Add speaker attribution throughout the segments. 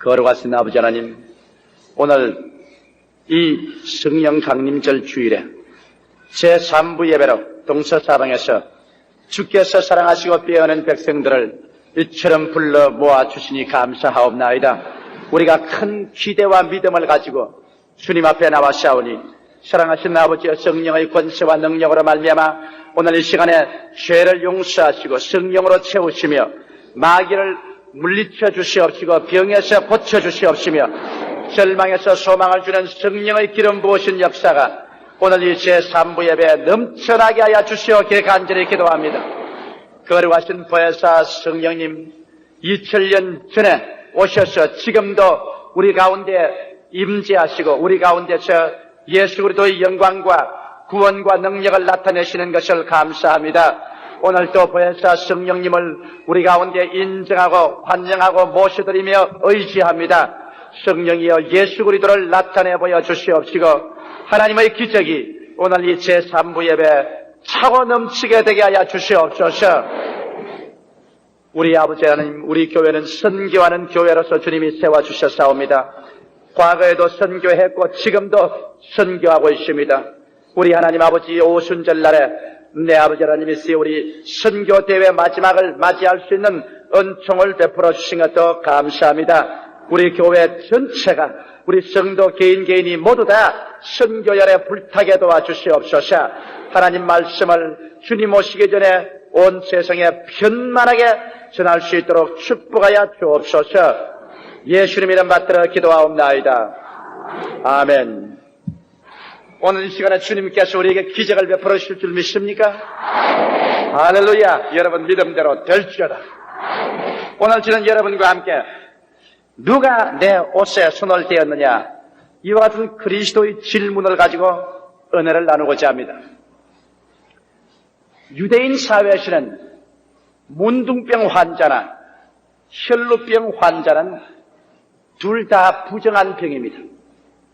Speaker 1: 거룩하신 아버지 하나님, 오늘 이 성령 강림절 주일에 제3부 예배로 동서사방에서 주께서 사랑하시고 빼어낸 백성들을 이처럼 불러 모아주시니 감사하옵나이다. 우리가 큰 기대와 믿음을 가지고 주님 앞에 나와 싸우니 사랑하신 아버지의 성령의 권세와 능력으로 말미암아 오늘 이 시간에 죄를 용서하시고 성령으로 채우시며 마귀를 물리쳐 주시옵시고 병에서 고쳐 주시옵시며 절망에서 소망을 주는 성령의 기름 부으신 역사가 오늘 이 제3부 예배에 넘쳐나게 하여 주시옵기를 간절히 기도합니다. 거룩하신 보혜사 성령님, 2000년 전에 오셔서 지금도 우리 가운데 임재하시고 우리 가운데서 예수 그리스도의 영광과 구원과 능력을 나타내시는 것을 감사합니다. 오늘도 보혜사 성령님을 우리 가운데 인정하고 환영하고 모셔드리며 의지합니다. 성령이여 예수 그리스도를 나타내 보여 주시옵시고 하나님의 기적이 오늘 이 제3부 예배 차고 넘치게 되게 하여 주시옵소서. 우리 아버지 하나님, 우리 교회는 선교하는 교회로서 주님이 세워주셨사옵니다. 과거에도 선교했고 지금도 선교하고 있습니다. 우리 하나님 아버지 오순절 날에 내 아버지 하나님이 우리 선교대회 마지막을 맞이할 수 있는 은총을 베풀어 주신 것도 감사합니다. 우리 교회 전체가 우리 성도 개인이 모두 다 선교열에 불타게 도와주시옵소서. 하나님 말씀을 주님 오시기 전에 온 세상에 편만하게 전할 수 있도록 축복하여 주옵소서. 예수님 이름 받들어 기도하옵나이다. 아멘. 오늘 이 시간에 주님께서 우리에게 기적을 베풀어 주실 줄 믿습니까? 할렐루야. 여러분 믿음대로 될지어다. 오늘 저는 여러분과 함께 누가 내 옷에 손을 대었느냐, 이와 같은 그리스도의 질문을 가지고 은혜를 나누고자 합니다. 유대인 사회에서는 문둥병 환자나 혈루병 환자는 둘 다 부정한 병입니다.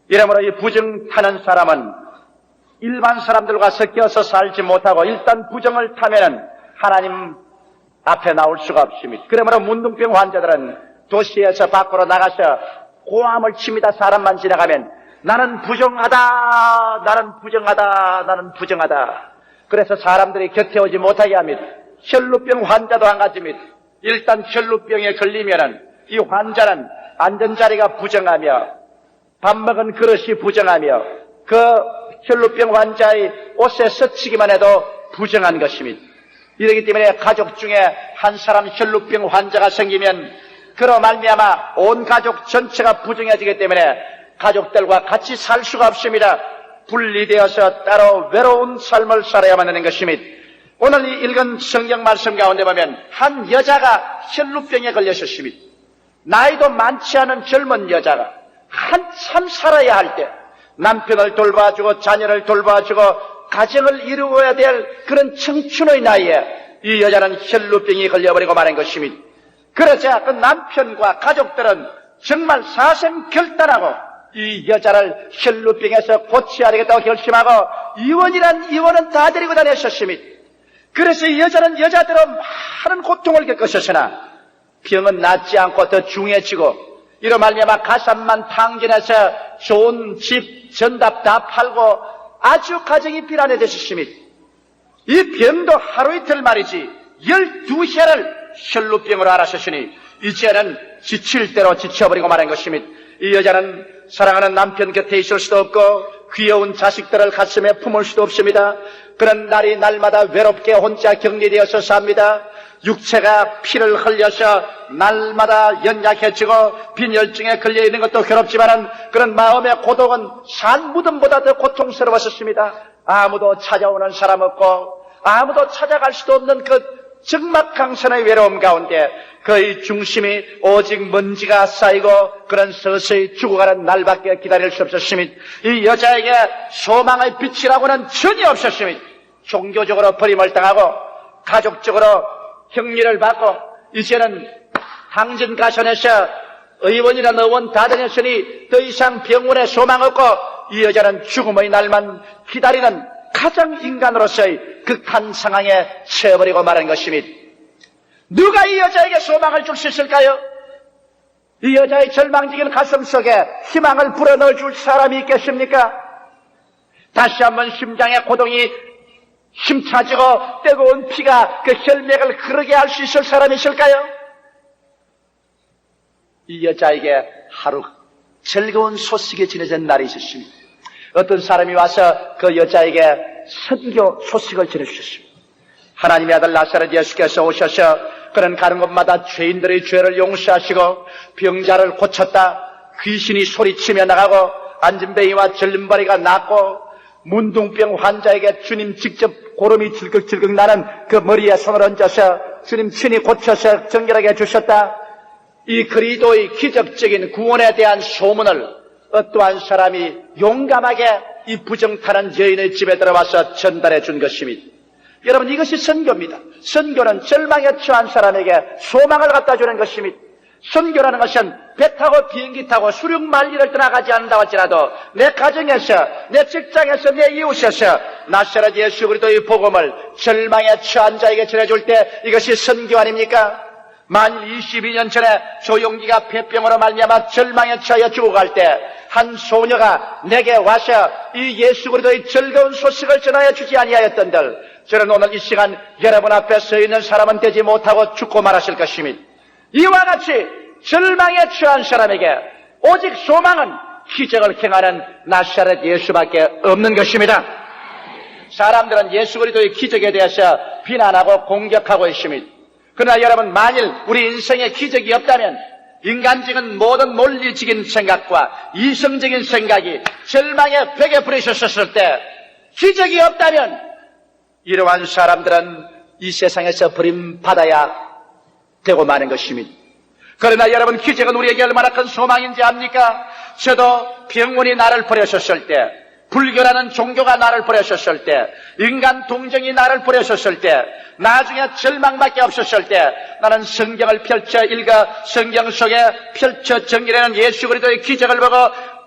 Speaker 1: 이러므로 이 부정 타는 사람은 일반 사람들과 섞여서 살지 못하고 일단 부정을 타면은 하나님 앞에 나올 수가 없습니다. 그러므로 문둥병 환자들은 도시에서 밖으로 나가서 고함을 칩니다. 사람만 지나가면 나는 부정하다, 나는 부정하다, 나는 부정하다. 그래서 사람들이 곁에 오지 못하게 합니다. 혈루병 환자도 한 가지입니다. 일단 혈루병에 걸리면은 이 환자는 앉은 자리가 부정하며 밥 먹은 그릇이 부정하며 그 혈루병 환자의 옷에 스치기만 해도 부정한 것입니다. 이러기 때문에 가족 중에 한 사람 혈루병 환자가 생기면 그로 말미암아 온 가족 전체가 부정해지기 때문에 가족들과 같이 살 수가 없습니다. 분리되어서 따로 외로운 삶을 살아야만 하는 것입니다. 오늘 이 읽은 성경 말씀 가운데 보면 한 여자가 혈루병에 걸렸었습니다. 나이도 많지 않은 젊은 여자가 한참 살아야 할 때 남편을 돌봐주고 자녀를 돌봐주고 가정을 이루어야 될 그런 청춘의 나이에 이 여자는 혈루병이 걸려버리고 말한 것입니다. 그러자 그 남편과 가족들은 정말 사생 결단하고 이 여자를 혈루병에서 고쳐야 되겠다고 결심하고 이원은 다 데리고 다녔었습니다. 그래서 이 여자는 여자대로 많은 고통을 겪었으나 병은 낫지 않고 더 중해지고 이로 말미암아 가산만 탕진해서 좋은 집, 전답 다 팔고 아주 가정이 비난해졌습니다. 이 병도 하루 이틀 말이지 12해를 혈루병으로 앓았으니 이제는 지칠 대로 지쳐버리고 말한 것입니다. 이 여자는 사랑하는 남편 곁에 있을 수도 없고 귀여운 자식들을 가슴에 품을 수도 없습니다. 그런 날이 날마다 외롭게 혼자 격리되어서 삽니다. 육체가 피를 흘려서 날마다 연약해지고 빈혈증에 걸려있는 것도 괴롭지만은 그런 마음의 고독은 산무덤보다 더 고통스러웠습니다. 아무도 찾아오는 사람 없고 아무도 찾아갈 수도 없는 그 적막강선의 외로움 가운데 그의 중심이 오직 먼지가 쌓이고 그런 서서히 죽어가는 날밖에 기다릴 수 없었습니다. 이 여자에게 소망의 빛이라고는 전혀 없었습니다. 종교적으로 버림을 당하고 가족적으로 격리를 받고 이제는 당진 가선에서 의원이나 의원 다 다녔으니 더 이상 병원에 소망 없고 이 여자는 죽음의 날만 기다리는 가장 인간으로서의 극한 상황에 처해버리고 말한 것입니다. 누가 이 여자에게 소망을 줄 수 있을까요? 이 여자의 절망적인 가슴 속에 희망을 불어넣어 줄 사람이 있겠습니까? 다시 한번 심장의 고동이 힘차지고 뜨거운 피가 그 혈맥을 흐르게 할 수 있을 사람이 있을까요? 이 여자에게 하루 즐거운 소식이 전해진 날이 있었습니다. 어떤 사람이 와서 그 여자에게 선교 소식을 전해주셨습니다. 하나님의 아들 나사렛 예수께서 오셔서 그는 가는 곳마다 죄인들의 죄를 용서하시고 병자를 고쳤다. 귀신이 소리치며 나가고 안진뱅이와 절름발이가 낫고 문둥병 환자에게 주님 직접 고름이 질극질극 나는 그 머리에 손을 얹어서 주님 친히 고쳐서 정결하게 해주셨다. 이 그리스도의 기적적인 구원에 대한 소문을 어떠한 사람이 용감하게 이 부정타는 여인의 집에 들어와서 전달해 준 것입니다. 여러분, 이것이 선교입니다. 선교는 절망에 처한 사람에게 소망을 갖다 주는 것입니다. 선교라는 것은 배 타고 비행기 타고 수륙 만리를 떠나가지 않는다고 할지라도 내 가정에서, 내 직장에서, 내 이웃에서 나사렛 예수 그리스도의 복음을 절망에 처한 자에게 전해줄 때 이것이 선교 아닙니까? 만일 22년 전에 조용기가 폐병으로 말미암아 절망에 처하여 죽어갈 때 한 소녀가 내게 와서 이 예수 그리스도의 즐거운 소식을 전하여 주지 아니하였던들 저는 오늘 이 시간 여러분 앞에 서 있는 사람은 되지 못하고 죽고 말았을 것입니다. 이와 같이 절망에 처한 사람에게 오직 소망은 기적을 행하는 나사렛 예수밖에 없는 것입니다. 사람들은 예수 그리스도의 기적에 대해서 비난하고 공격하고 있습니다. 그러나 여러분, 만일 우리 인생에 기적이 없다면 인간적인 모든 논리적인 생각과 이성적인 생각이 절망의 벽에 부딪혔을 때 기적이 없다면 이러한 사람들은 이 세상에서 버림받아야 되고 마는 것입니다. 그러나 여러분, 기적은 우리에게 얼마나 큰 소망인지 압니까? 저도 병원이 나를 버렸었을 때, 불교라는 종교가 나를 버렸었을 때, 인간 동정이 나를 버렸었을 때, 나중에 절망밖에 없었을 때 나는 성경을 펼쳐 읽어 성경 속에 펼쳐 정리하는 예수 그리스도의 기적을 보고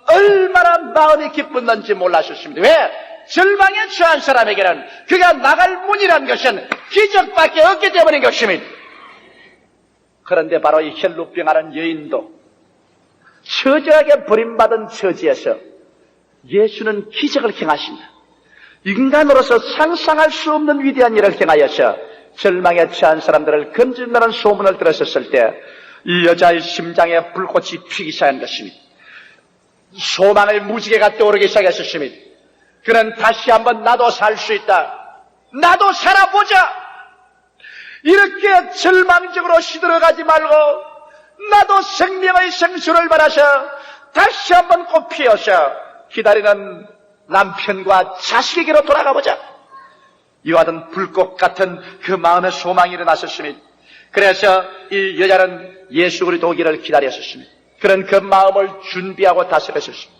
Speaker 1: 얼마나 마음이 기뻤는지 몰랐었습니다. 왜? 절망에 처한 사람에게는 그가 나갈 문이란 것은 기적밖에 없기 때문인 것입니다. 그런데 바로 이 혈루병하는 여인도 처절하게 버림받은 처지에서 예수는 기적을 행하신다. 인간으로서 상상할 수 없는 위대한 일을 행하여서 절망에 처한 사람들을 건진다는 소문을 들었을 때 이 여자의 심장에 불꽃이 튀기 시작한 것입니다. 소망의 무지개가 떠오르기 시작했습니다. 그는 다시 한번 나도 살 수 있다. 나도 살아보자. 이렇게 절망적으로 시들어가지 말고 나도 생명의 생수를 받아서 다시 한번 꽃피어서 기다리는 남편과 자식에게로 돌아가보자. 이와 같은 불꽃 같은 그 마음의 소망이 일어났었습니다. 그래서 이 여자는 예수 그리스도 오기를 기다렸었습니다. 그런 그 마음을 준비하고 다스렸었습니다.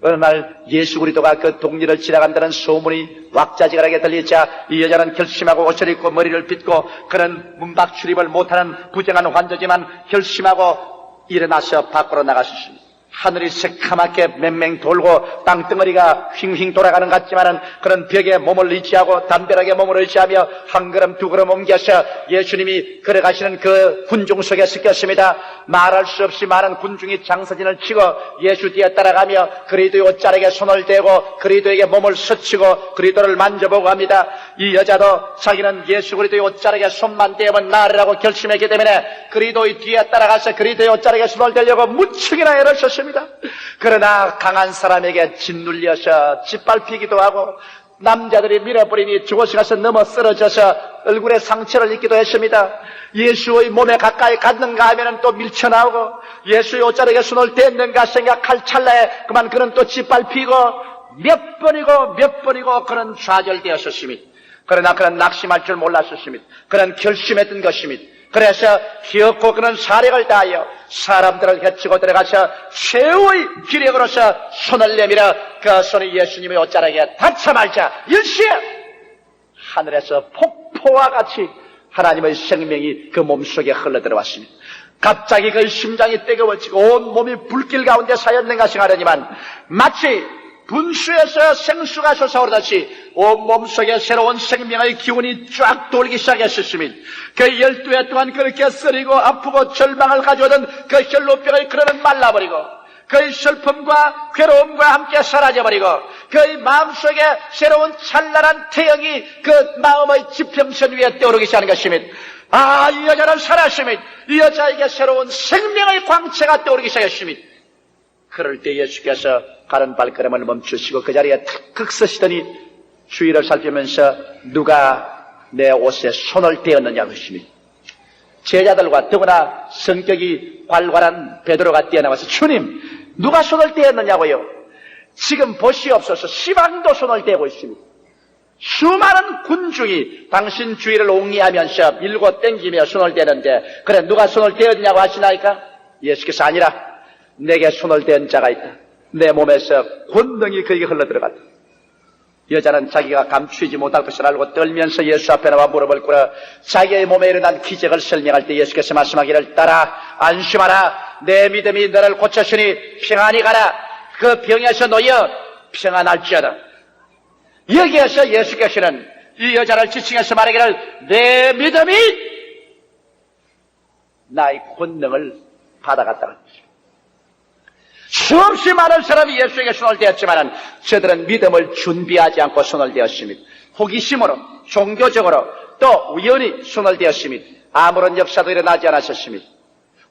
Speaker 1: 어느 날 예수 그리스도가 그 동리를 지나간다는 소문이 왁자지껄하게 들리자 이 여자는 결심하고 옷을 입고 머리를 빗고 그는 문밖 출입을 못하는 부정한 환자지만 결심하고 일어나서 밖으로 나갔었습니다. 하늘이 새카맣게 맹맹 돌고 땅덩어리가 휘휘 돌아가는 것 같지만은 그런 벽에 몸을 의지하고 담벼락에 몸을 의지하며 한 걸음 두 걸음 옮겨서 예수님이 걸어가시는 그 군중 속에 섞였습니다. 말할 수 없이 많은 군중이 장사진을 치고 예수 뒤에 따라가며 그리스도의 옷자락에 손을 대고 그리스도에게 몸을 스치고 그리스도를 만져보고 합니다. 이 여자도 자기는 예수 그리스도의 옷자락에 손만 대면 나으리라고 결심했기 때문에 그리스도의 뒤에 따라가서 그리스도의 옷자락에 손을 대려고 무척이나 애를 썼습니다. 그러나 강한 사람에게 짓눌려서 짓밟히기도 하고 남자들이 밀어버리니 죽어서 가서 넘어 쓰러져서 얼굴에 상처를 입기도 했습니다. 예수의 몸에 가까이 갔는가 하면 또 밀쳐나오고 예수의 옷자락에 손을 댔는가 생각할 찰나에 그만 그는 또 짓밟히고 몇 번이고 그는 좌절되었었습니다. 그러나 그는 낙심할 줄 몰랐었습니다. 그는 결심했던 것입니다. 그래서 기어코 그는 사력을 다하여 사람들을 헤치고 들어가서 최후의 기력으로서 손을 내밀어 그 손이 예수님의 옷자락에 닿자 말자 일시에 하늘에서 폭포와 같이 하나님의 생명이 그 몸속에 흘러들어왔습니다. 갑자기 그 심장이 뜨거워지고 온 몸이 불길 가운데 사였는가 생각하더니만 마치 분수에서 생수가 솟아오르듯이 온 몸속에 새로운 생명의 기운이 쫙 돌기 시작했었으면 그 12해 동안 그렇게 쓰리고 아프고 절망을 가져오던 그 혈루병의 그러는 말라버리고 그의 슬픔과 괴로움과 함께 사라져버리고 그의 마음속에 새로운 찬란한 태영이 그 마음의 지평선 위에 떠오르기 시작하는 것이면 이 여자는 살았으면 이 여자에게 새로운 생명의 광채가 떠오르기 시작했으면 그럴 때 예수께서 가는 발걸음을 멈추시고 그 자리에 탁 서시더니 주위를 살피면서 누가 내 옷에 손을 떼었느냐고 하시니 제자들과 더구나 성격이 활발한 베드로가 뛰어나와서 주님 누가 손을 떼었느냐고요. 지금 보시옵소서 시방도 손을 떼고 있습니다. 수많은 군중이 당신 주위를 옹이하면서 밀고 땡기며 손을 떼는데 그래 누가 손을 떼었냐고 하시나이까? 예수께서 아니라 내게 손을 댄 자가 있다. 내 몸에서 권능이 그에게 흘러들어갔다. 여자는 자기가 감추지 못할 것을 알고 떨면서 예수 앞에 나와 무릎을 꿇어 자기의 몸에 일어난 기적을 설명할 때 예수께서 말씀하기를 따라 안심하라 내 믿음이 너를 고쳤으니 평안히 가라 그 병에서 놓여 평안할지어다. 여기에서 예수께서는 이 여자를 지칭해서 말하기를 내 믿음이 나의 권능을 받아갔다는 것입니다. 수없이 많은 사람이 예수에게 손을 대었지만 저들은 믿음을 준비하지 않고 손을 대었습니다. 호기심으로 종교적으로 또 우연히 손을 대었습니다. 아무런 역사도 일어나지 않았었습니다.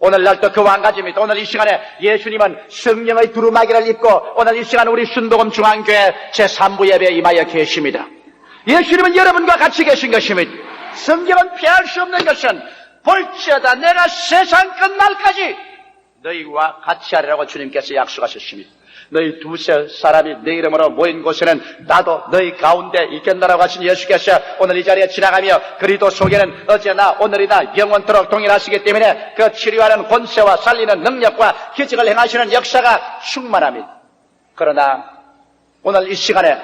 Speaker 1: 오늘날도 그 마찬가지입니다. 오늘 이 시간에 예수님은 성령의 두루마기를 입고 오늘 이 시간 우리 순복음 중앙교회 제3부 예배에 임하여 계십니다. 예수님은 여러분과 같이 계신 것입니다. 성경은 피할 수 없는 것은 볼지어다 내가 세상 끝날까지 너희와 같이 하리라고 주님께서 약속하셨습니다. 너희 두세 사람이 내 이름으로 모인 곳에는 나도 너희 가운데 있겠노라고 하신 예수께서 오늘 이 자리에 지나가며 그리스도 속에는 어제나 오늘이나 영원토록 동일하시기 때문에 그 치료하는 권세와 살리는 능력과 기적을 행하시는 역사가 충만합니다. 그러나 오늘 이 시간에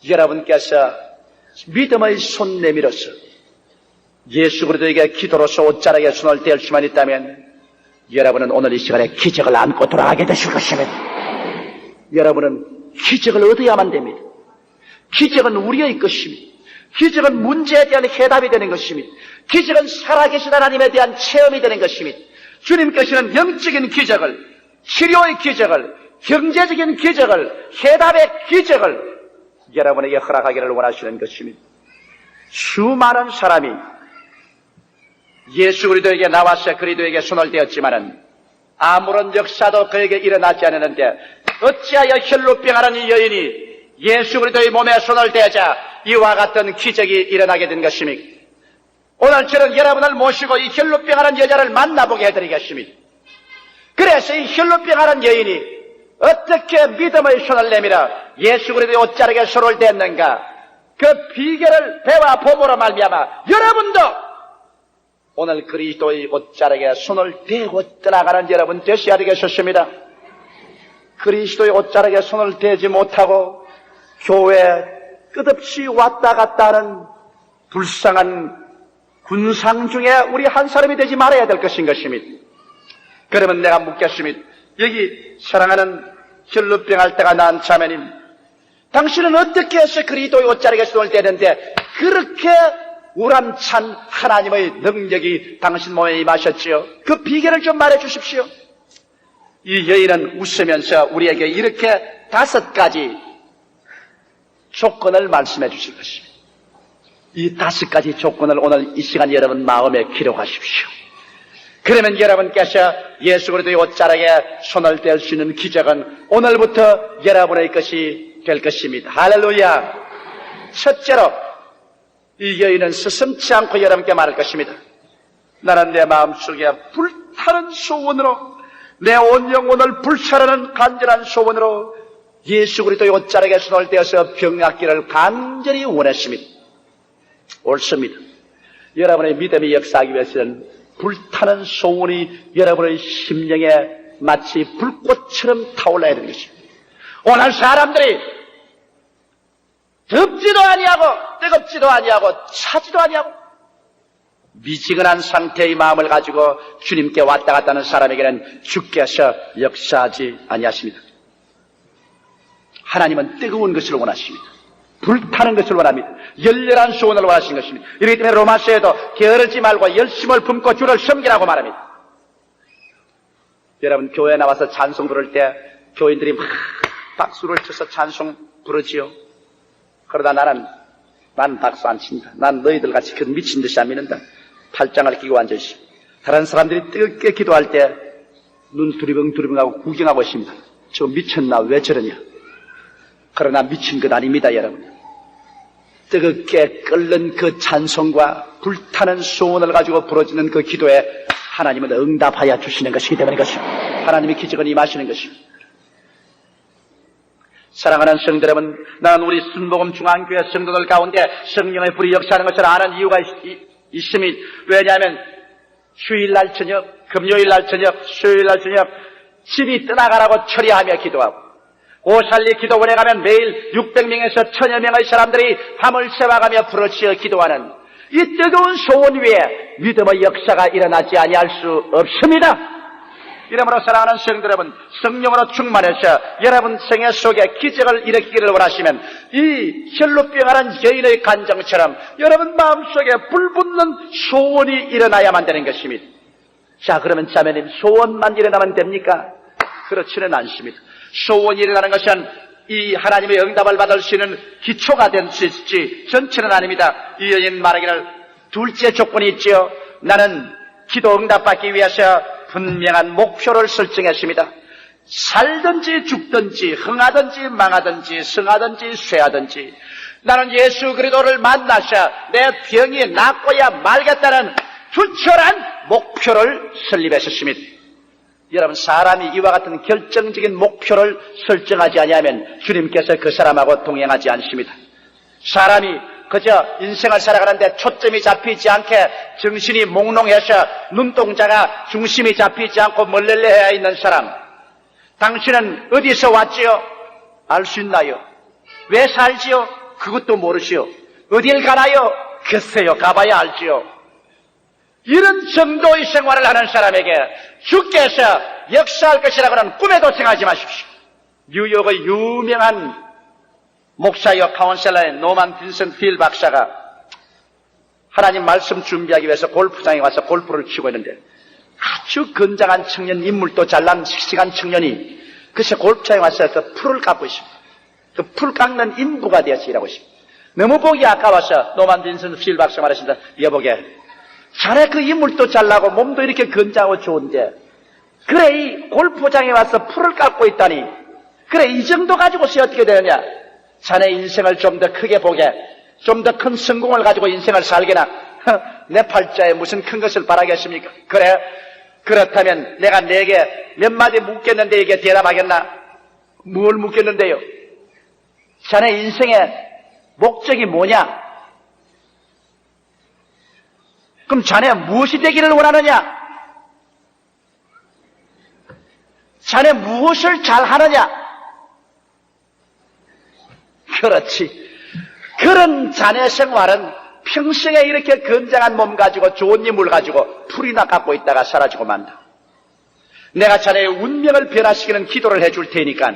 Speaker 1: 여러분께서 믿음의 손 내밀어서 예수 그리스도에게 기도로서 옷자락에 손을 댈 수만 있다면 여러분은 오늘 이 시간에 기적을 안고 돌아가게 되실 것입니다. 여러분은 기적을 얻어야만 됩니다. 기적은 우리의 것입니다. 기적은 문제에 대한 해답이 되는 것입니다. 기적은 살아계신 하나님에 대한 체험이 되는 것입니다. 주님께서는 영적인 기적을, 치료의 기적을, 경제적인 기적을, 해답의 기적을 여러분에게 허락하기를 원하시는 것입니다. 수많은 사람이 예수 그리스도에게 나와서 그리스도에게 손을 대었지만은 아무런 역사도 그에게 일어나지 않았는데 어찌하여 혈루병하는 이 여인이 예수 그리스도의 몸에 손을 대자 이와 같은 기적이 일어나게 된 것입니까? 오늘 저는 여러분을 모시고 이 혈루병하는 여자를 만나보게 해드리겠습니다. 그래서 이 혈루병하는 여인이 어떻게 믿음의 손을 내밀어 예수 그리스도의 옷자락에 손을 댔는가 그 비결을 배와 보모로 말미암아 여러분도 오늘 그리스도의 옷자락에 손을 대고 떠나가는 여러분 되셔야 되겠습니다. 그리스도의 옷자락에 손을 대지 못하고 교회에 끝없이 왔다 갔다 하는 불쌍한 군상 중에 우리 한 사람이 되지 말아야 될 것인 것입니다. 그러면 내가 묻겠습니다. 여기 사랑하는 혈루병할 때가 난 자매님, 당신은 어떻게 해서 그리스도의 옷자락에 손을 대는데 그렇게 우람찬 하나님의 능력이 당신 몸에 임하셨지요? 그 비결을 좀 말해 주십시오. 이 여인은 웃으면서 우리에게 이렇게 5가지 조건을 말씀해 주실 것입니다. 이 5가지 조건을 오늘 이 시간 여러분 마음에 기록하십시오. 그러면 여러분께서 예수 그리스도의 옷자락에 손을 댈 수 있는 기적은 오늘부터 여러분의 것이 될 것입니다. 할렐루야. 첫째로 이 여인은 스승치 않고 여러분께 말할 것입니다. 나는 내 마음속에 불타는 소원으로 내 온 영혼을 불사르는 간절한 소원으로 예수 그리스도의 옷자락에 손을 떼어서 병낫기를 간절히 원했습니다. 옳습니다. 여러분의 믿음이 역사하기 위해서는 불타는 소원이 여러분의 심령에 마치 불꽃처럼 타올라야 되는 것입니다. 오늘 사람들이 덥지도 아니하고 뜨겁지도 아니하고 차지도 아니하고 미지근한 상태의 마음을 가지고 주님께 왔다 갔다 하는 사람에게는 주께서 역사하지 아니하십니다. 하나님은 뜨거운 것을 원하십니다. 불타는 것을 원합니다. 열렬한 소원을 원하시는 것입니다. 이렇기 때문에 로마서에도 게으르지 말고 열심을 품고 주를 섬기라고 말합니다. 여러분, 교회에 나와서 찬송 부를 때 교인들이 막 박수를 쳐서 찬송 부르지요. 그러다 나는 박수 안 친다. 난 너희들 같이 그 미친 듯이 안 믿는다. 팔짱을 끼고 앉아있어. 다른 사람들이 뜨겁게 기도할 때 눈 두리번두리번하고 구경하고 있습니다. 저 미쳤나? 왜 저러냐? 그러나 미친 것 아닙니다, 여러분. 뜨겁게 끓는 그 찬송과 불타는 소원을 가지고 부러지는 그 기도에 하나님은 응답하여 주시는 것이기 때문에 것입니다. 하나님의 기적은 임하시는 것입니다. 사랑하는 성도 여러분, 나는 우리 순복음 중앙교회 성도들 가운데 성령의 불이 역사하는 것을 아는 이유가 있습니다. 왜냐하면 휴일날 저녁, 금요일날 저녁, 수요일날 저녁 집이 떠나가라고 처리하며 기도하고, 오살리 기도원에 가면 매일 600명에서 1000여 명의 사람들이 밤을 새워가며 부르짖어 기도하는 이 뜨거운 소원 위에 믿음의 역사가 일어나지 아니할 수 없습니다. 이러므로 사랑하는 성도 여러분, 성령으로 충만해서 여러분 생애 속에 기적을 일으키기를 원하시면 이 혈루병하는 여인의 간정처럼 여러분 마음속에 불붙는 소원이 일어나야만 되는 것입니다. 자, 그러면 자매님, 소원만 일어나면 됩니까? 그렇지는 않습니다. 소원이 일어나는 것은 이 하나님의 응답을 받을 수 있는 기초가 될 수 있지 전체는 아닙니다. 이 여인 말하기를 둘째 조건이 있죠. 나는 기도 응답받기 위해서 분명한 목표를 설정했습니다. 살든지 죽든지 흥하든지 망하든지 성하든지 쇠하든지 나는 예수 그리스도를 만나서 내 병이 낫고야 말겠다는 투철한 목표를 설립했습니다. 여러분, 사람이 이와 같은 결정적인 목표를 설정하지 아니하면 주님께서 그 사람하고 동행하지 않습니다. 사람이 그저 인생을 살아가는데 초점이 잡히지 않게 정신이 몽롱해서 눈동자가 중심이 잡히지 않고 멀렐레해 있는 사람, 당신은 어디서 왔지요? 알 수 있나요? 왜 살지요? 그것도 모르시오. 어딜 가나요? 글쎄요, 가봐야 알지요. 이런 정도의 생활을 하는 사람에게 주께서 역사할 것이라고 하는 꿈에도 생각하지 마십시오. 뉴욕의 유명한 목사여 카운셀러의 노만 빈센트 필 박사가 하나님 말씀 준비하기 위해서 골프장에 와서 골프를 치고 있는데 아주 건장한 청년, 인물도 잘난 씩씩한 청년이 그새 골프장에 와서 그 풀을 깎고 있습니다. 그 풀 깎는 인부가 되어서 일하고 있습니다. 너무 보기 아까워서 노만 빈센트 필 박사가 말했습니다. 여보게, 자네 그 인물도 잘나고 몸도 이렇게 건장하고 좋은데 그래 이 골프장에 와서 풀을 깎고 있다니, 그래 이 정도 가지고서 어떻게 되느냐? 자네 인생을 좀 더 크게 보게, 좀 더 큰 성공을 가지고 인생을 살게나. 내 팔자에 무슨 큰 것을 바라겠습니까? 그래, 그렇다면 내가 네게 몇 마디 묻겠는데 이게 대답하겠나? 뭘 묻겠는데요? 자네 인생의 목적이 뭐냐? 그럼 자네 무엇이 되기를 원하느냐? 자네 무엇을 잘하느냐? 그렇지. 그런 자네 생활은 평생에 이렇게 건장한 몸 가지고 좋은 인물 가지고 풀이나 갖고 있다가 사라지고 만다. 내가 자네의 운명을 변화시키는 기도를 해줄 테니까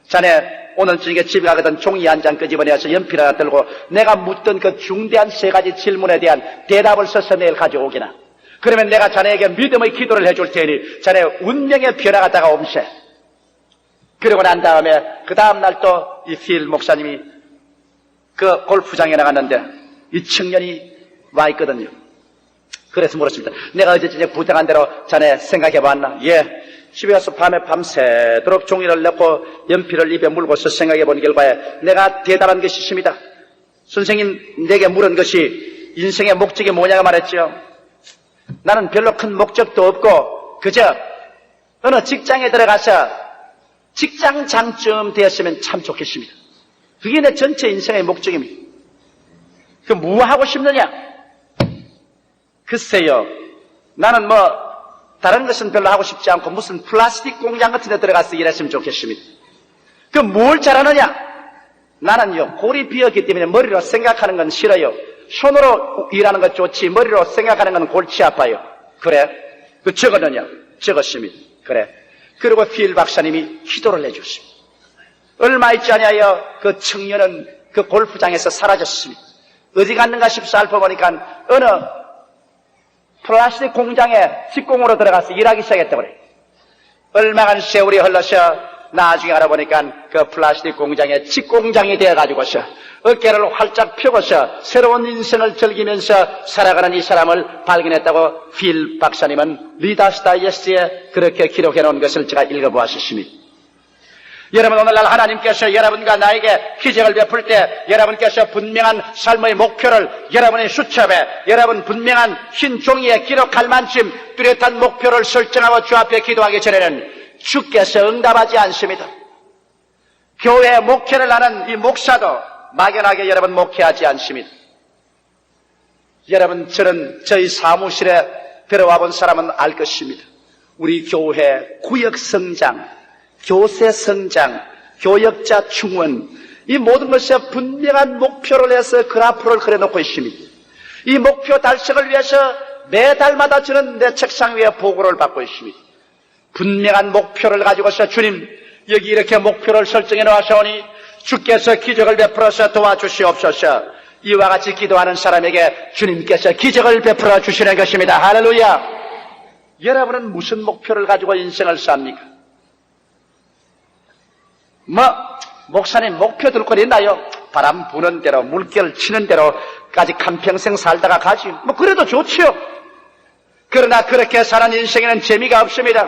Speaker 1: 자네 오늘 저녁에 집에 가거든 종이 한 장 끄집어내서 연필 하나 들고 내가 묻던 그 중대한 3가지 질문에 대한 대답을 써서 내일 가져오기나. 그러면 내가 자네에게 믿음의 기도를 해줄 테니 자네 운명의 변화가 다가옴세. 그러고 난 다음에 그 다음날 또 이 필 목사님이 그 골프장에 나갔는데 이 청년이 와 있거든요. 그래서 물었습니다. 내가 어제 저녁 부탁한 대로 자네 생각해봤나? 예. 집에 와서 밤새도록 종이를 넣고 연필을 입에 물고서 생각해본 결과에 내가 대답한 것이 있습니다. 선생님 내게 물은 것이 인생의 목적이 뭐냐고 말했죠. 나는 별로 큰 목적도 없고 그저 어느 직장에 들어가서 직장장쯤 되었으면 참 좋겠습니다. 그게 내 전체 인생의 목적입니다. 그 뭐 하고 싶느냐? 글쎄요, 나는 다른 것은 별로 하고 싶지 않고 무슨 플라스틱 공장 같은 데 들어가서 일했으면 좋겠습니다. 그 뭘 잘하느냐? 나는요, 골이 비었기 때문에 머리로 생각하는 건 싫어요. 손으로 일하는 건 좋지 머리로 생각하는 건 골치 아파요. 그래? 그 적었느냐? 적었습니다. 그래. 그리고 필 박사님이 기도를 해줬습니다. 얼마 있지 아니하여 그 청년은 그 골프장에서 사라졌습니다. 어디 갔는가 싶어 살펴보니까 어느 플라스틱 공장에 직공으로 들어가서 일하기 시작했다고 그래요. 얼마간 세월이 흘러서 나중에 알아보니까 그 플라스틱 공장의 직공장이 되어가지고서 어깨를 활짝 펴고서 새로운 인생을 즐기면서 살아가는 이 사람을 발견했다고 필 박사님은 리더스 다이제스트에 그렇게 기록해 놓은 것을 제가 읽어보았습니다. 여러분, 오늘날 하나님께서 여러분과 나에게 기적을 베풀 때 여러분께서 분명한 삶의 목표를 여러분의 수첩에, 여러분 분명한 흰 종이에 기록할 만큼 뚜렷한 목표를 설정하고 주 앞에 기도하기 전에는 주께서 응답하지 않습니다. 교회 목회를 하는 이 목사도 막연하게 여러분 목회하지 않습니다. 여러분, 저희 사무실에 들어와 본 사람은 알 것입니다. 우리 교회 구역 성장, 교세 성장, 교역자 충원, 이 모든 것에 분명한 목표를 해서 그래프를 그려놓고 있습니다. 이 목표 달성을 위해서 매달마다 저는 내 책상 위에 보고를 받고 있습니다. 분명한 목표를 가지고서 주님, 여기 이렇게 목표를 설정해 놓으셨으니 주께서 기적을 베풀어서 도와주시옵소서. 이와 같이 기도하는 사람에게 주님께서 기적을 베풀어 주시는 것입니다. 할렐루야. 여러분은 무슨 목표를 가지고 인생을 삽니까? 목사님 목표 들 거 있나요? 바람 부는 대로, 물결 치는 대로까지 한평생 살다가 가지. 그래도 좋지요. 그러나 그렇게 사는 인생에는 재미가 없습니다.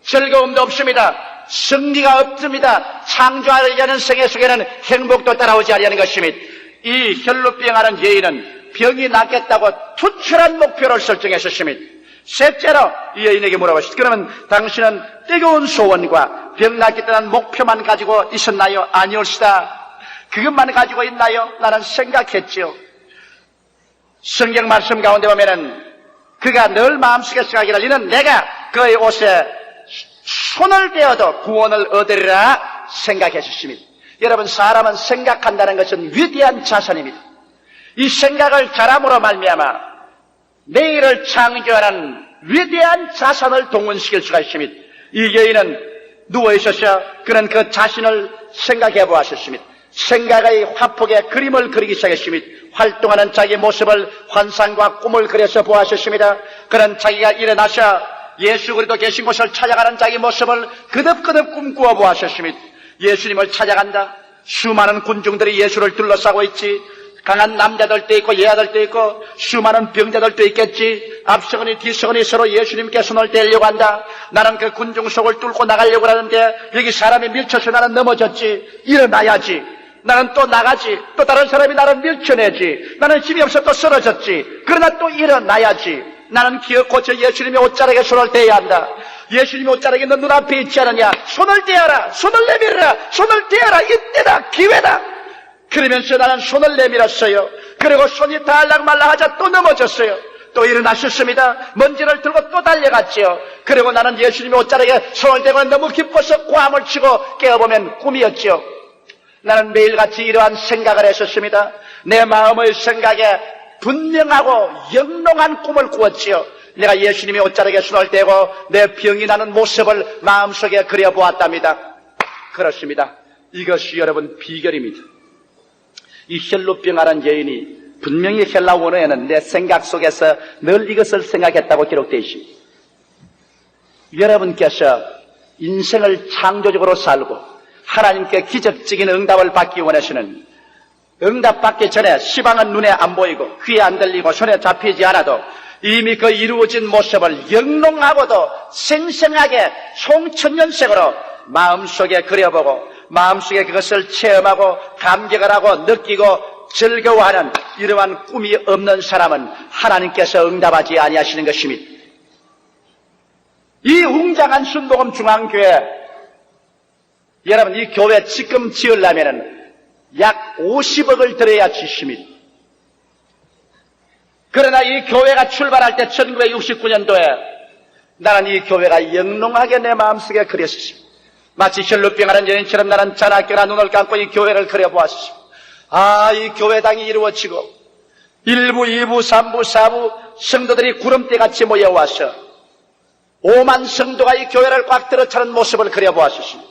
Speaker 1: 즐거움도 없습니다. 승리가 없습니다. 창조하려는 생애 속에는 행복도 따라오지 않으려는 것입니다. 이 혈루병하는 여인은 병이 낫겠다고 투철한 목표를 설정했었습니다. 셋째로 이 여인에게 물어보시죠. 그러면 당신은 뜨거운 소원과 병 낫겠다는 목표만 가지고 있었나요? 아니올시다. 그것만 가지고 있나요? 나는 생각했지요. 성경 말씀 가운데 보면은 그가 늘 마음속에 생각하기를 이는 내가 그의 옷에 손을 대어도 구원을 얻으리라 생각했습니다. 여러분, 사람은 생각한다는 것은 위대한 자산입니다. 이 생각을 잘함으로 말미암아 내일을 창조하는 위대한 자산을 동원시킬 수가 있습니다. 이 여인은 누워있었어. 그는 그 자신을 생각해 보았습니다. 생각의 화폭에 그림을 그리기 시작했습니다. 활동하는 자기 모습을 환상과 꿈을 그려서 보았습니다. 그는 자기가 일어나서 예수 그리스도 계신 곳을 찾아가는 자기 모습을 그득그득 꿈꾸어 보았습니다. 예수님을 찾아간다. 수많은 군중들이 예수를 둘러싸고 있지. 강한 남자들도 있고 여자들도 있고 수많은 병자들도 있겠지. 앞서거니 뒤서거니 서로 예수님께 손을 떼려고 한다. 나는 그 군중 속을 뚫고 나가려고 하는데 여기 사람이 밀쳐서 나는 넘어졌지. 일어나야지. 나는 또 나가지. 또 다른 사람이 나를 밀쳐내지. 나는 힘이 없어 또 쓰러졌지. 그러나 또 일어나야지. 나는 기어코 저 예수님의 옷자락에 손을 떼야 한다. 예수님의 옷자락이 너 눈앞에 있지 않느냐. 손을 떼어라. 손을 내밀어라. 손을 떼어라. 이때다. 기회다. 그러면서 나는 손을 내밀었어요. 그리고 손이 달랑말랑하자 또 넘어졌어요. 또 일어나셨습니다. 먼지를 들고 또 달려갔지요. 그리고 나는 예수님의 옷자락에 손을 대고 너무 기뻐서 고함을 치고 깨어보면 꿈이었지요. 나는 매일같이 이러한 생각을 했었습니다. 내 마음의 생각에 분명하고 영롱한 꿈을 꾸었지요. 내가 예수님의 옷자락에 손을 대고 내 병이 나는 모습을 마음속에 그려보았답니다. 그렇습니다. 이것이 여러분 비결입니다. 이 혈루병하는 여인이 분명히 헬라 원어에는 내 생각 속에서 늘 이것을 생각했다고 기록되어 있습니다. 여러분께서 인생을 창조적으로 살고 하나님께 기적적인 응답을 받기 원하시는, 응답받기 전에 시방은 눈에 안 보이고 귀에 안 들리고 손에 잡히지 않아도 이미 그 이루어진 모습을 영롱하고도 생생하게 송천년색으로 마음속에 그려보고 마음속에 그것을 체험하고 감격을 하고 느끼고 즐거워하는 이러한 꿈이 없는 사람은 하나님께서 응답하지 아니하시는 것입니다. 이 웅장한 순복음 중앙교회, 여러분 이 교회 지금 지으려면 약 50억을 들여야 짓습니다. 그러나 이 교회가 출발할 때 1969년도에 나는 이 교회가 영롱하게 내 마음속에 그렸습니다. 마치 혈루병하는 여인처럼 나는 자나깨나 눈을 감고 이 교회를 그려보았습니다. 아, 이 교회당이 이루어지고 1부, 2부, 3부, 4부 성도들이 구름대같이 모여와서 5만 성도가 이 교회를 꽉 들어차는 모습을 그려보았습니다.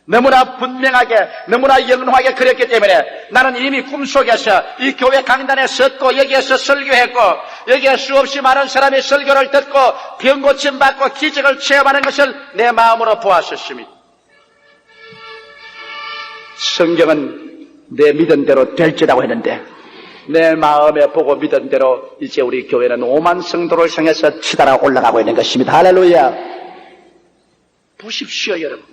Speaker 1: 너무나 분명하게, 너무나 영롱하게 그렸기 때문에 나는 이미 꿈속에서 이 교회 강단에 섰고 여기에서 설교했고 여기에 수없이 많은 사람이 설교를 듣고 병 고침 받고 기적을 체험하는 것을 내 마음으로 보았었습니다. 성경은 내 믿은 대로 될지라고 했는데 내 마음에 보고 믿은 대로 이제 우리 교회는 5만 성도를 향해서 치달아 올라가고 있는 것입니다. 할렐루야. 보십시오, 여러분.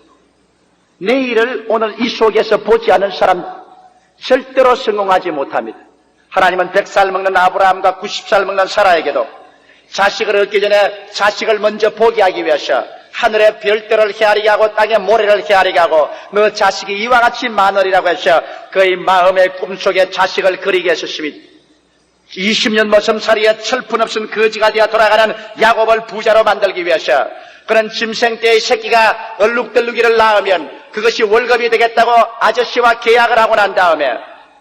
Speaker 1: 내일을 오늘 이 속에서 보지 않은 사람 절대로 성공하지 못합니다. 하나님은 100살 먹는 아브라함과 90살 먹는 사라에게도 자식을 얻기 전에 자식을 먼저 포기하기 위해서 하늘의 별들을 헤아리게 하고 땅의 모래를 헤아리게 하고 너 자식이 이와 같이 많으리라고 해서 그의 마음의 꿈속에 자식을 그리게 했었습니다. 20년 모섬살이에 철분 없은 거지가 되어 돌아가는 야곱을 부자로 만들기 위해서 그런 짐승 때의 새끼가 얼룩덜룩이를 낳으면 그것이 월급이 되겠다고 아저씨와 계약을 하고 난 다음에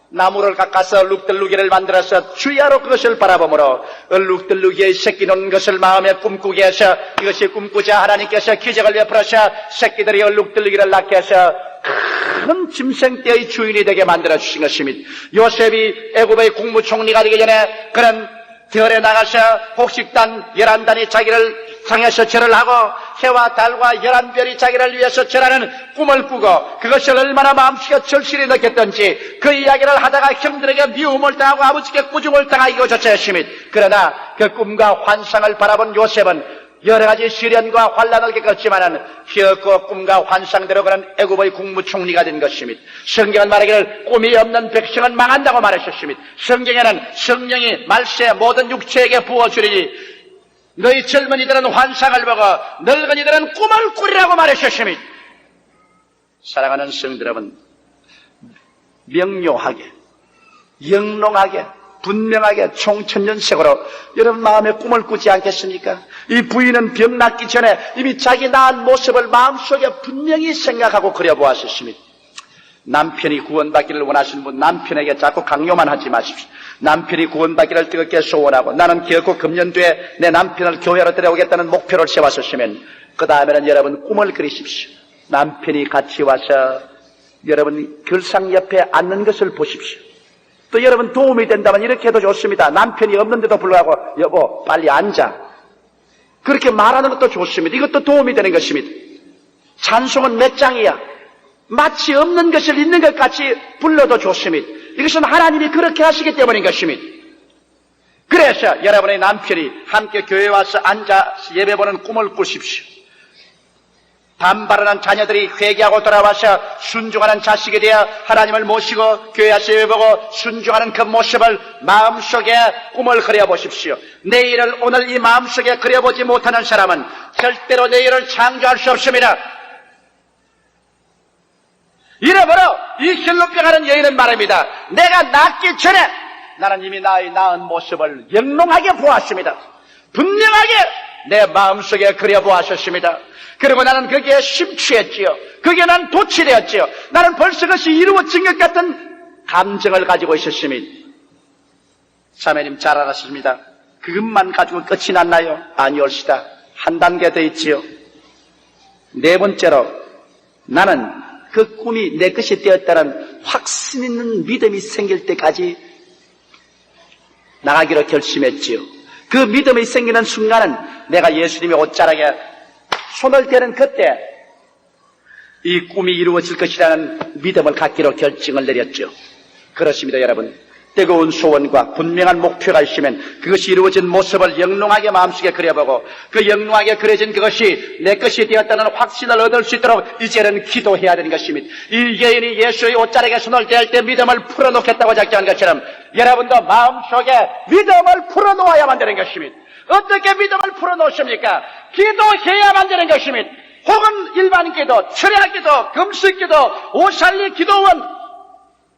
Speaker 1: 나무를 깎아서 얼룩덜룩이를 만들어서 주야로 그것을 바라보므로 얼룩덜룩이의 새끼 놓은 것을 마음에 꿈꾸게 해서 이것이 꿈꾸자 하나님께서 기적을 베풀어서 새끼들이 얼룩덜룩이를 낳게 해서 큰 짐승떼의 주인이 되게 만들어 주신 것입니다. 요셉이 애굽의 국무총리가 되기 전에 그런 들에 나가서 곡식단 11단이 자기를 상해서 절을 하고 해와 달과 11별이 자기를 위해서 절하는 꿈을 꾸고 그것을 얼마나 마음속에 절실히 느꼈던지 그 이야기를 하다가 형들에게 미움을 당하고 아버지께 꾸중을 당하기도 조차했습니다. 그러나 그 꿈과 환상을 바라본 요셉은 여러 가지 시련과 환란을 겪었지만은 기어코 꿈과 환상대로 그런 애굽의 국무총리가 된 것입니다. 성경은 말하기를 꿈이 없는 백성은 망한다고 말하셨습니다. 성경에는 성령이 말세 모든 육체에게 부어주리니 너희 젊은이들은 환상을 보고 늙은이들은 꿈을 꾸리라고 말하셨습니다. 사랑하는 성도 여러분, 명료하게 영롱하게 분명하게 총천년색으로 여러분 마음에 꿈을 꾸지 않겠습니까? 이 부인은 병 낫기 전에 이미 자기 낳은 모습을 마음속에 분명히 생각하고 그려보았습니다. 남편이 구원받기를 원하시는 분 남편에게 자꾸 강요만 하지 마십시오. 남편이 구원받기를 뜨겁게 소원하고 나는 결코 금년도에 내 남편을 교회로 데려오겠다는 목표를 세웠었으면 그 다음에는 여러분 꿈을 그리십시오. 남편이 같이 와서 여러분 결상 옆에 앉는 것을 보십시오. 또 여러분 도움이 된다면 이렇게 해도 좋습니다. 남편이 없는데도 불구하고 여보 빨리 앉아. 그렇게 말하는 것도 좋습니다. 이것도 도움이 되는 것입니다. 찬송은 몇 장이야. 마치 없는 것을 있는 것 같이 불러도 좋습니다. 이것은 하나님이 그렇게 하시기 때문인 것입니다. 그래서 여러분의 남편이 함께 교회에 와서 앉아 예배보는 꿈을 꾸십시오. 반발하는 자녀들이 회개하고 돌아와서 순종하는 자식에 대해 하나님을 모시고 교회 와서 예배보고 순종하는 그 모습을 마음속에 꿈을 그려보십시오. 내일을 오늘 이 마음속에 그려보지 못하는 사람은 절대로 내일을 창조할 수 없습니다. 이러므로 이 혈루병하는 여인은 말합니다. 내가 낳기 전에 나는 이미 나의 낳은 모습을 영롱하게 보았습니다. 분명하게 내 마음속에 그려보았었습니다. 그리고 나는 거기에 심취했지요. 거기에 난 도취되었지요. 나는 벌써 그것이 이루어진 것 같은 감정을 가지고 있었습니다. 자매님 잘 알았습니다. 그것만 가지고 끝이 났나요? 아니올시다. 한 단계 더 있지요. 네 번째로 나는 그 꿈이 내 것이 되었다는 확신 있는 믿음이 생길 때까지 나가기로 결심했지요. 그 믿음이 생기는 순간은 내가 예수님의 옷자락에 손을 대는 그때 이 꿈이 이루어질 것이라는 믿음을 갖기로 결정을 내렸죠. 그렇습니다, 여러분. 뜨거운 소원과 분명한 목표가 있으면 그것이 이루어진 모습을 영롱하게 마음속에 그려보고 그 영롱하게 그려진 그것이 내 것이 되었다는 확신을 얻을 수 있도록 이제는 기도해야 되는 것입니다. 이 여인이 예수의 옷자락에 손을 댈 때 믿음을 풀어놓겠다고 작정한 것처럼 여러분도 마음속에 믿음을 풀어놓아야만 되는 것입니다. 어떻게 믿음을 풀어놓습니까? 기도해야만 되는 것입니다. 혹은 일반 기도, 철야 기도, 금식 기도, 오살리 기도원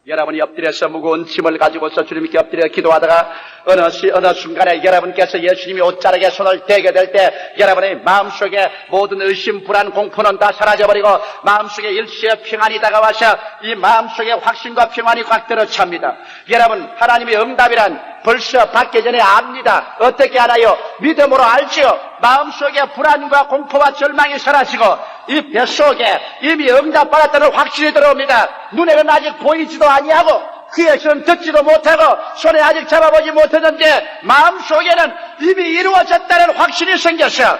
Speaker 1: 여러분이 엎드려서 무거운 짐을 가지고서 주님께 엎드려 기도하다가 어느 순간에 여러분께서 예수님이 옷자락에 손을 대게 될 때 여러분의 마음속에 모든 의심, 불안, 공포는 다 사라져버리고 마음속에 일시의 평안이 다가와서 이 마음속에 확신과 평안이 꽉 들어찹니다. 여러분 하나님의 응답이란 벌써 받기 전에 압니다. 어떻게 알아요? 믿음으로 알지요. 마음속에 불안과 공포와 절망이 사라지고 이 뱃속에 이미 응답받았다는 확신이 들어옵니다. 눈에는 아직 보이지도 아니하고 귀에서는 듣지도 못하고 손에 아직 잡아보지 못했는데 마음속에는 이미 이루어졌다는 확신이 생겼어.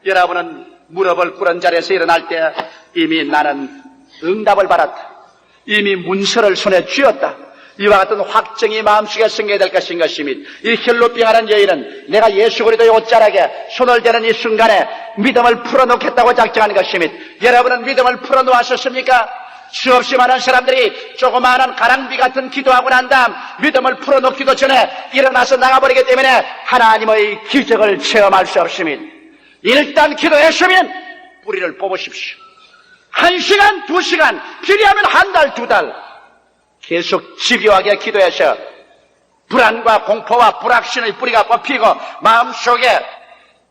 Speaker 1: 여러분은 무릎을 꿇은 자리에서 일어날 때 이미 나는 응답을 받았다. 이미 문서를 손에 쥐었다. 이와 같은 확정이 마음속에 생겨야 될 것인 것입니다. 이 혈루병하는 여인은 내가 예수 그리스도의 옷자락에 손을 대는 이 순간에 믿음을 풀어놓겠다고 작정하는 것입니다. 여러분은 믿음을 풀어놓았었습니까? 수없이 많은 사람들이 조그마한 가랑비 같은 기도하고 난 다음 믿음을 풀어놓기도 전에 일어나서 나가버리기 때문에 하나님의 기적을 체험할 수 없습니다. 일단 기도했으면 뿌리를 뽑으십시오. 1시간, 2시간, 필요하면 1달, 2달 계속 집요하게 기도해서 불안과 공포와 불확신의 뿌리가 뽑히고 마음속에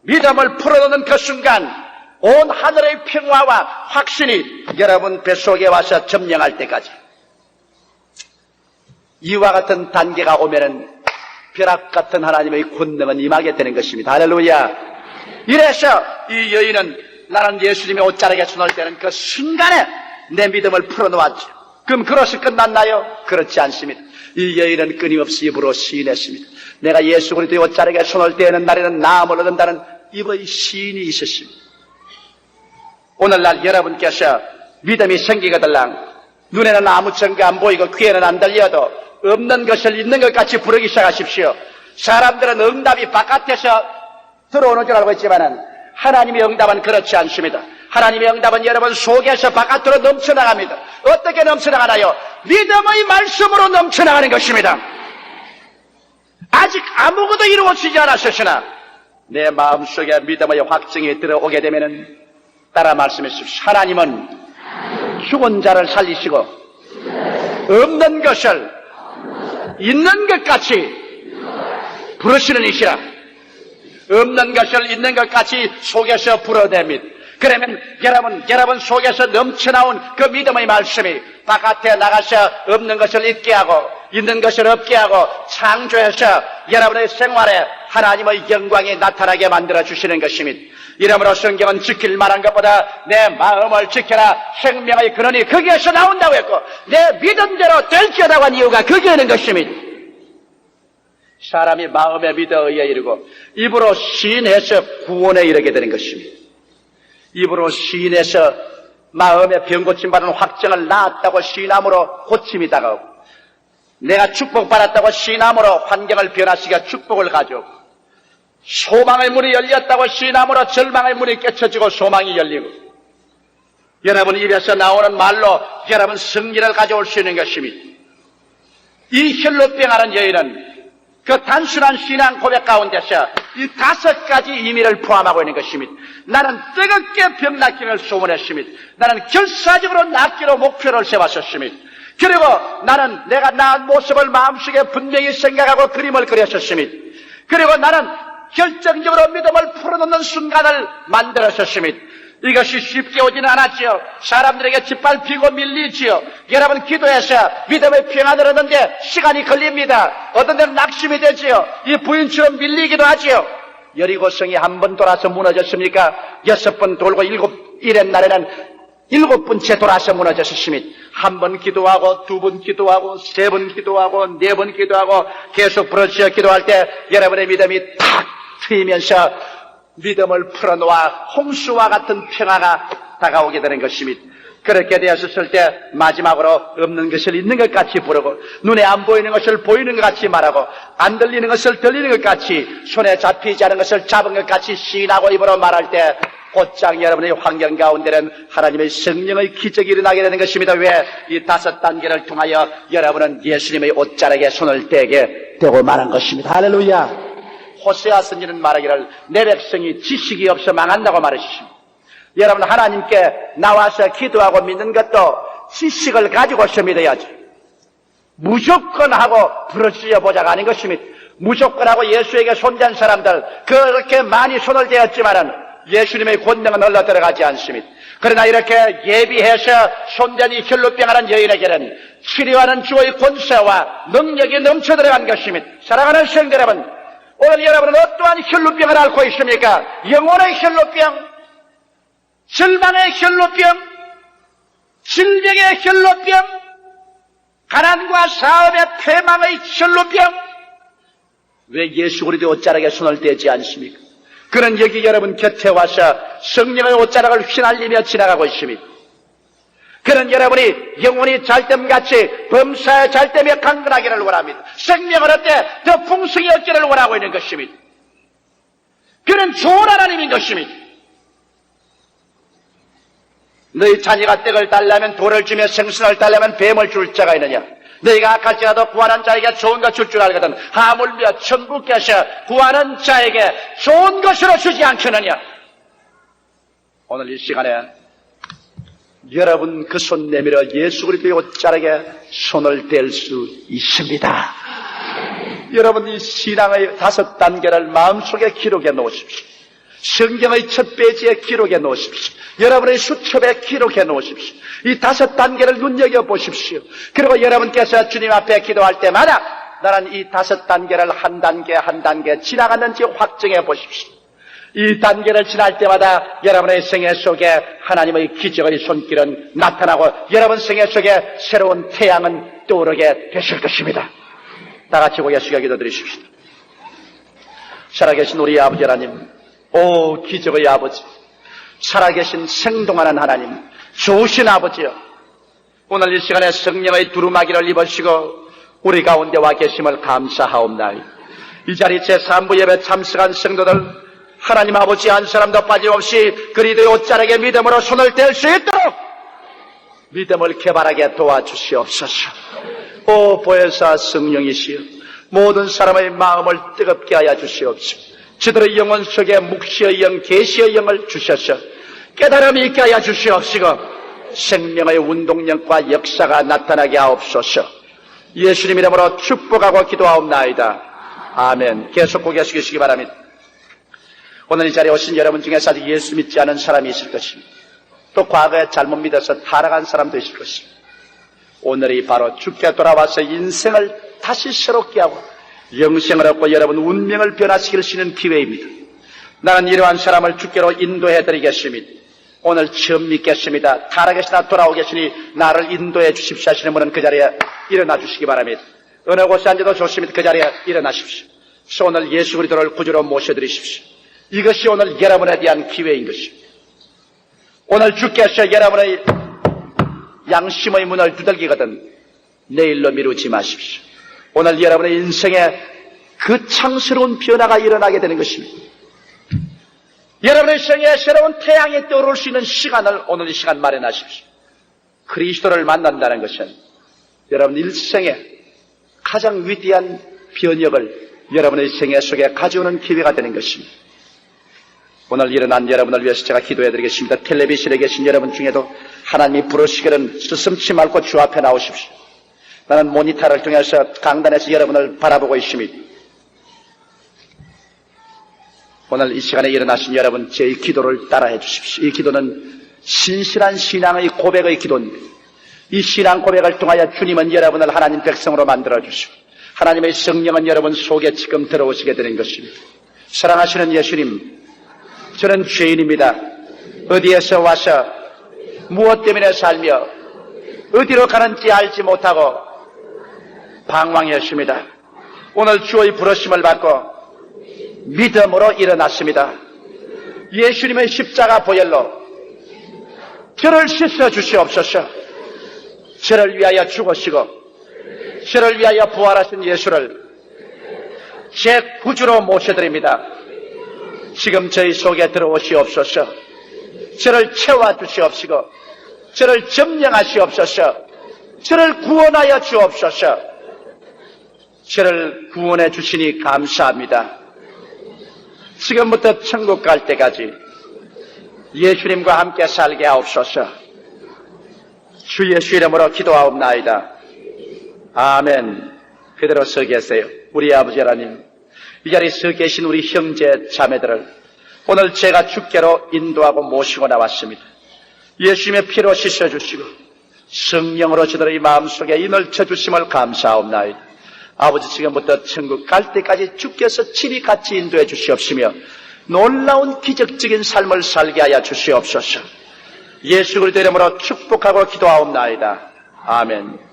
Speaker 1: 믿음을 풀어놓는 그 순간 온 하늘의 평화와 확신이 여러분 뱃속에 와서 점령할 때까지 이와 같은 단계가 오면은 벼락 같은 하나님의 권능은 임하게 되는 것입니다. 할렐루야. 이래서 이 여인은 나는 예수님의 옷자락에 손을 대는 그 순간에 내 믿음을 풀어놓았죠. 그럼 그것이 끝났나요? 그렇지 않습니다. 이 여인은 끊임없이 입으로 시인했습니다. 내가 예수 그리스도의 옷자락에 손을 대는 날에는 나음을 얻는다는 입의 시인이 있었습니다. 오늘날 여러분께서 믿음이 생기거들랑 눈에는 아무 증거 안 보이고 귀에는 안 들려도 없는 것을 있는 것 같이 부르기 시작하십시오. 사람들은 응답이 바깥에서 들어오는 줄 알고 있지만은 하나님의 응답은 그렇지 않습니다. 하나님의 응답은 여러분 속에서 바깥으로 넘쳐나갑니다. 어떻게 넘쳐나가나요? 믿음의 말씀으로 넘쳐나가는 것입니다. 아직 아무것도 이루어지지 않았으나 내 마음속에 믿음의 확증이 들어오게 되면은 따라 말씀하십시오. 하나님은 죽은 자를 살리시고 없는 것을 있는 것 같이 부르시는 이시라. 없는 것을 있는 것 같이 속에서 불어냅니다. 그러면 여러분 속에서 넘쳐나온 그 믿음의 말씀이 바깥에 나가서 없는 것을 있게 하고 있는 것을 없게 하고 창조해서 여러분의 생활에 하나님의 영광이 나타나게 만들어 주시는 것입니다. 이러므로 성경은 지킬 만한 것보다 내 마음을 지켜라. 생명의 근원이 거기에서 나온다고 했고 내 믿음대로 될지어다고 한 이유가 거기에 있는 것입니다. 사람이 마음에 믿어 의에 이르고 입으로 시인해서 구원에 이르게 되는 것입니다. 입으로 시인해서 마음에 병 고침받은 확정을 낳았다고 시인함으로 고침이 다가오고 내가 축복받았다고 시인함으로 환경을 변화시켜 축복을 가져오고 소망의 문이 열렸다고 시인함으로 절망의 문이 깨쳐지고 소망이 열리고 여러분 입에서 나오는 말로 여러분 승리를 가져올 수 있는 것입니다. 이 혈루병하는 여인은 그 단순한 신앙 고백 가운데서 이 5가지 의미를 포함하고 있는 것입니다. 나는 뜨겁게 병 낫기를 소원했습니다. 나는 결사적으로 낫기로 목표를 세웠었습니다. 그리고 나는 내가 나은 모습을 마음속에 분명히 생각하고 그림을 그렸었습니다. 그리고 나는 결정적으로 믿음을 풀어놓는 순간을 만들었었습니다. 이것이 쉽게 오지는 않았지요. 사람들에게 짓밟히고 밀리지요. 여러분 기도해서 믿음의 평안을 얻는데 시간이 걸립니다. 어떤 데는 낙심이 되지요. 이 부인처럼 밀리기도 하지요. 여리고성이 한 번 돌아서 무너졌습니까? 6번 돌고 7일의 날에는 7번째 돌아서 무너졌습니다. 한 번 기도하고 2번 기도하고 3번 기도하고 4번 기도하고 계속 부러지어 기도할 때 여러분의 믿음이 탁 트이면서 믿음을 풀어놓아 홍수와 같은 평화가 다가오게 되는 것입니다. 그렇게 되었을 때 마지막으로 없는 것을 있는 것 같이 부르고 눈에 안 보이는 것을 보이는 것 같이 말하고 안 들리는 것을 들리는 것 같이 손에 잡히지 않은 것을 잡은 것 같이 시인하고 입으로 말할 때 곧장 여러분의 환경 가운데는 하나님의 성령의 기적이 일어나게 되는 것입니다. 왜? 이 5단계를 통하여 여러분은 예수님의 옷자락에 손을 대게 되고 말한 것입니다. 할렐루야. 호세아 선지는 말하기를 내 백성이 지식이 없어 망한다고 말하십니다. 여러분 하나님께 나와서 기도하고 믿는 것도 지식을 가지고서 믿어야지. 무조건 하고 부러지어 보자가 아닌 것입니다. 무조건 하고 예수에게 손댄 사람들 그렇게 많이 손을 대었지만은 예수님의 권능은 흘러 들어가지 않습니다. 그러나 이렇게 예비해서 손댄 이 혈루병하는 여인에게는 치료하는 주의 권세와 능력이 넘쳐 들어간 것입니다. 사랑하는 성도 여러분, 오늘 여러분은 어떠한 혈루병을 앓고 있습니까? 영혼의 혈루병, 절망의 혈루병, 질병의 혈루병, 가난과 사업의 패망의 혈루병. 왜 예수 그리스도의 옷자락에 손을 대지 않습니까? 그는 여기 여러분 곁에 와서 성령의 옷자락을 휘날리며 지나가고 있습니다. 그는 여러분이 영혼이 잘됨같이 범사에 잘되며 강건하기를 원합니다. 생명을 얻되 더 풍성히 얻기를 원하고 있는 것입니다. 그는 좋은 하나님인 것입니다. 너희 자녀가 떡을 달라면 돌을 주며 생선을 달라면 뱀을 줄 자가 있느냐? 너희가 악할지라도 구하는 자에게 좋은 것 줄 줄 알거든 하물며 천국께서 구하는 자에게 좋은 것으로 주지 않겠느냐? 오늘 이 시간에 여러분 그 손 내밀어 예수 그리스도의 옷자락에 손을 댈 수 있습니다. 여러분 이 신앙의 5단계를 마음속에 기록해 놓으십시오. 성경의 첫 페이지에 기록해 놓으십시오. 여러분의 수첩에 기록해 놓으십시오. 이 5단계를 눈여겨보십시오. 그리고 여러분께서 주님 앞에 기도할 때마다 나는 이 5단계를 한 단계 한 단계 지나갔는지 확정해 보십시오. 이 단계를 지날 때마다 여러분의 생애 속에 하나님의 기적의 손길은 나타나고 여러분 생애 속에 새로운 태양은 떠오르게 되실 것입니다. 다 같이 고개 숙여 기도드리십시오. 살아계신 우리 아버지 하나님, 오 기적의 아버지, 살아계신 생동하는 하나님, 좋으신 아버지여, 오늘 이 시간에 성령의 두루마기를 입으시고 우리 가운데 와 계심을 감사하옵나이다. 이 자리 제3부 예배 참석한 성도들 하나님 아버지 한 사람도 빠짐없이 그리스도의 옷자락에 믿음으로 손을 댈 수 있도록 믿음을 개발하게 도와주시옵소서. 오 보혜사 성령이시여, 모든 사람의 마음을 뜨겁게 하여 주시옵소서. 저들의 영혼 속에 묵시의 영, 계시의 영을 주셔서 깨달음이 있게 하여 주시옵시고 생명의 운동력과 역사가 나타나게 하옵소서. 예수님 이름으로 축복하고 기도하옵나이다. 아멘. 계속 고개 숙이시기 바랍니다. 오늘 이 자리에 오신 여러분 중에서 아직 예수 믿지 않은 사람이 있을 것입니다. 또 과거에 잘못 믿어서 타락한 사람도 있을 것입니다. 오늘이 바로 주께 돌아와서 인생을 다시 새롭게 하고 영생을 얻고 여러분 운명을 변화시킬 수 있는 기회입니다. 나는 이러한 사람을 주께로 인도해드리겠습니다. 오늘 처음 믿겠습니다. 타락에서나 돌아오겠으니 나를 인도해 주십시오 하시는 분은 그 자리에 일어나 주시기 바랍니다. 어느 곳에 앉아도 좋습니다. 그 자리에 일어나십시오. 그래서 오늘 예수 그리스도를 구주로 모셔드리십시오. 이것이 오늘 여러분에 대한 기회인 것입니다. 오늘 주께서 여러분의 양심의 문을 두들기거든 내일로 미루지 마십시오. 오늘 여러분의 인생에 그 창스러운 변화가 일어나게 되는 것입니다. 여러분의 생에 새로운 태양이 떠오를 수 있는 시간을 오늘 이 시간 마련하십시오. 그리스도를 만난다는 것은 여러분 일생에 가장 위대한 변혁을 여러분의 생애 속에 가져오는 기회가 되는 것입니다. 오늘 일어난 여러분을 위해서 제가 기도해드리겠습니다. 텔레비전에 계신 여러분 중에도 하나님이 부르시기는 스슴치 말고 주 앞에 나오십시오. 나는 모니터를 통해서 강단에서 여러분을 바라보고 있습니다. 오늘 이 시간에 일어나신 여러분 제 이 기도를 따라해 주십시오. 이 기도는 신실한 신앙의 고백의 기도입니다. 이 신앙 고백을 통하여 주님은 여러분을 하나님 백성으로 만들어 주시고 하나님의 성령은 여러분 속에 지금 들어오시게 되는 것입니다. 사랑하시는 예수님, 저는 죄인입니다. 어디에서 와서 무엇 때문에 살며 어디로 가는지 알지 못하고 방황했습니다. 오늘 주의 부르심을 받고 믿음으로 일어났습니다. 예수님의 십자가 보혈로 저를 씻어 주시옵소서. 저를 위하여 죽으시고 저를 위하여 부활하신 예수를 제 구주로 모셔드립니다. 지금 저희 속에 들어오시옵소서. 저를 채워주시옵시고 저를 점령하시옵소서. 저를 구원하여 주옵소서. 저를 구원해 주시니 감사합니다. 지금부터 천국 갈 때까지 예수님과 함께 살게 하옵소서. 주 예수 이름으로 기도하옵나이다. 아멘. 그대로 서 계세요. 우리 아버지 하나님, 이 자리에 서 계신 우리 형제 자매들을 오늘 제가 주께로 인도하고 모시고 나왔습니다. 예수님의 피로 씻어주시고 성령으로 저들의 마음속에 인을 쳐주심을 감사하옵나이다. 아버지 지금부터 천국 갈 때까지 주께서 친히 같이 인도해 주시옵시며 놀라운 기적적인 삶을 살게 하여 주시옵소서. 예수 그리스도 이름으로 축복하고 기도하옵나이다. 아멘.